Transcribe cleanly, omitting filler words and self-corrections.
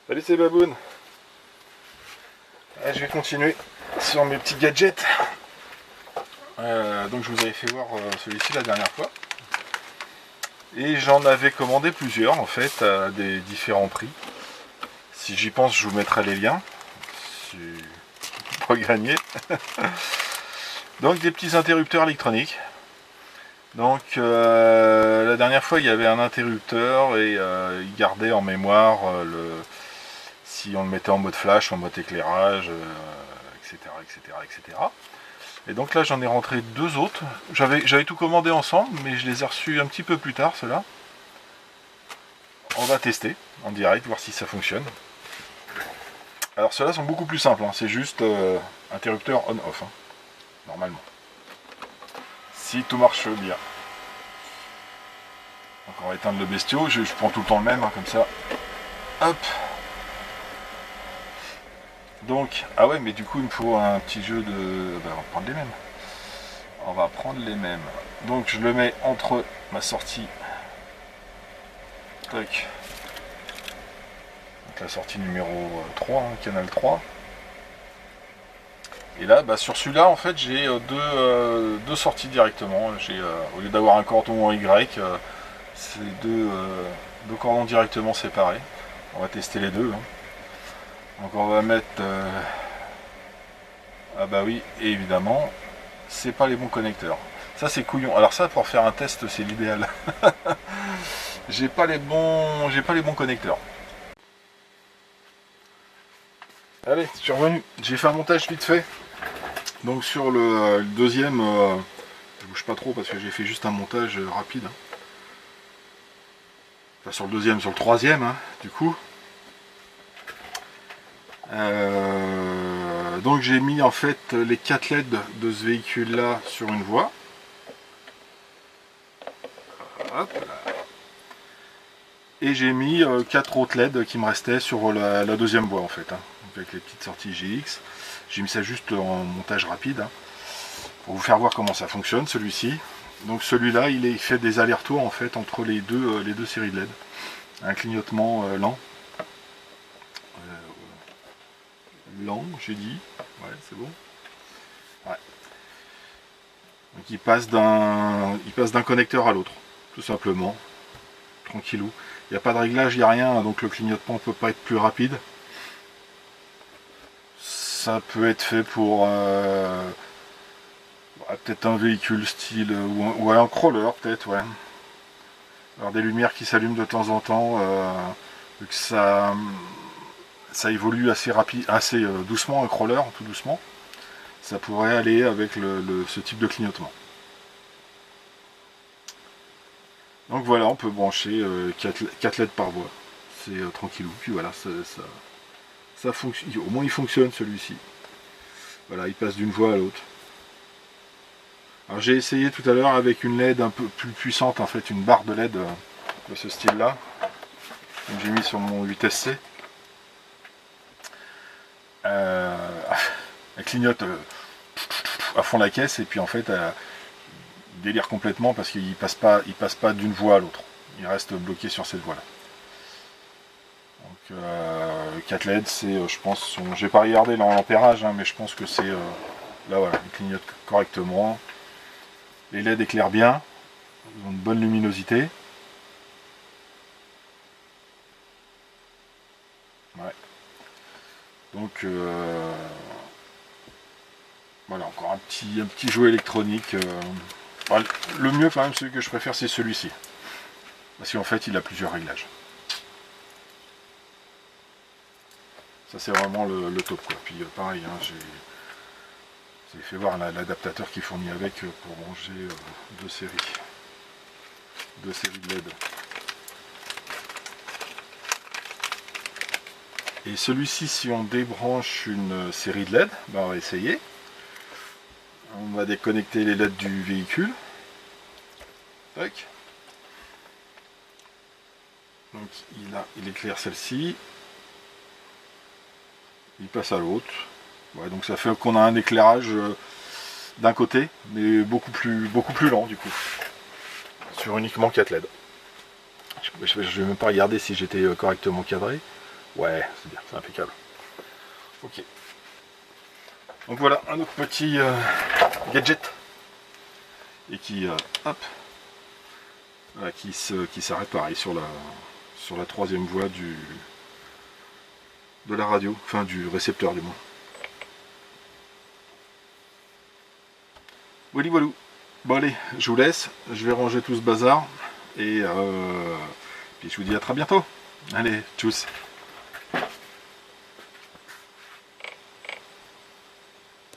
Salut, c'est Baboun. Je vais continuer sur mes petits gadgets. Donc je vous avais fait voir celui-ci la dernière fois. Et j'en avais commandé plusieurs en fait à des différents prix. Si j'y pense, je vous mettrai les liens. Pour gagner. Donc des petits interrupteurs électroniques. Donc la dernière fois il y avait un interrupteur et il gardait en mémoire si on le mettait en mode flash, en mode éclairage, etc., etc., etc. Et donc là j'en ai rentré deux autres. J'avais tout commandé ensemble, mais je les ai reçus un petit peu plus tard, ceux-là. On va tester en direct, voir si ça fonctionne. Alors ceux-là sont beaucoup plus simples, hein. C'est juste interrupteur on-off, hein, normalement. Si tout marche bien. Donc on va éteindre le bestiau, je prends tout le temps le même, hein, comme ça. Hop. Donc, ah ouais, mais du coup il me faut un petit jeu de... Ben, on va prendre les mêmes. On va prendre les mêmes. Donc je le mets entre ma sortie. Tac. Donc la sortie numéro 3, hein, canal 3. Et là, bah, sur celui-là, en fait, j'ai deux sorties directement. Au lieu d'avoir un cordon en Y, c'est deux cordons directement séparés. On va tester les deux. Hein. Donc on va mettre... Ah bah oui, et évidemment, c'est pas les bons connecteurs. Ça c'est couillon. Alors ça, pour faire un test, c'est l'idéal. j'ai pas les bons connecteurs. Allez, je suis revenu. J'ai fait un montage vite fait. Donc sur le deuxième, je bouge pas trop parce que j'ai fait juste un montage rapide. Enfin sur le deuxième, sur le troisième, hein, du coup. Donc j'ai mis en fait les 4 LED de ce véhicule là sur une voie. Hop là. Et j'ai mis 4 autres LED qui me restaient sur la deuxième voie en fait, hein, avec les petites sorties GX. J'ai mis ça juste en montage rapide, hein, pour vous faire voir comment ça fonctionne celui-ci. Donc celui-là il fait des allers-retours en fait entre les deux séries de LED. Un clignotement lent. Lent, j'ai dit. Ouais, c'est bon. Ouais. Donc il passe d'un connecteur à l'autre, tout simplement. Tranquillou. Il n'y a pas de réglage, il n'y a rien, donc le clignotement ne peut pas être plus rapide. Ça peut être fait pour peut-être un véhicule style ou un crawler peut-être, ouais. Alors des lumières qui s'allument de temps en temps, vu que ça évolue assez doucement, un crawler, tout doucement. Ça pourrait aller avec ce type de clignotement. Donc voilà, on peut brancher 4 LED par voie. C'est tranquillou. Puis voilà, ça fonctionne. Au moins il fonctionne celui-ci. Voilà, il passe d'une voie à l'autre. Alors j'ai essayé tout à l'heure avec une LED un peu plus puissante, en fait, une barre de LED de ce style-là. Que j'ai mis sur mon 8SC. Elle clignote à fond la caisse et puis en fait elle délire complètement parce qu'il passe pas d'une voie à l'autre. Il reste bloqué sur cette voie là. Donc 4 LED, c'est je pense, j'ai pas regardé l'ampérage, hein, mais je pense que c'est là voilà, il clignote correctement. Les LED éclairent bien, ils ont une bonne luminosité. Ouais. Donc voilà, encore un petit jouet électronique. Le mieux quand même, celui que je préfère, c'est celui-ci. Parce qu'en fait, il a plusieurs réglages. Ça, c'est vraiment le top, quoi. Puis pareil, hein, j'ai fait voir l'adaptateur qui est fourni avec pour brancher deux séries de LED. Et celui-ci, si on débranche une série de LED, ben on va essayer. On va déconnecter les LED du véhicule. Tac. Donc il éclaire celle-ci. Il passe à l'autre. Ouais, donc ça fait qu'on a un éclairage d'un côté, mais beaucoup plus lent du coup. Sur uniquement 4 LED. Je vais même pas regarder si j'étais correctement cadré. Ouais, c'est bien, c'est impeccable. Ok. Donc voilà, un autre petit gadget. Et qui, hop, qui s'arrête pareil sur la troisième voie de la radio, enfin du récepteur du moins. Voilà, voilà. Bon allez, je vous laisse, je vais ranger tout ce bazar et puis je vous dis à très bientôt. Allez, tchuss.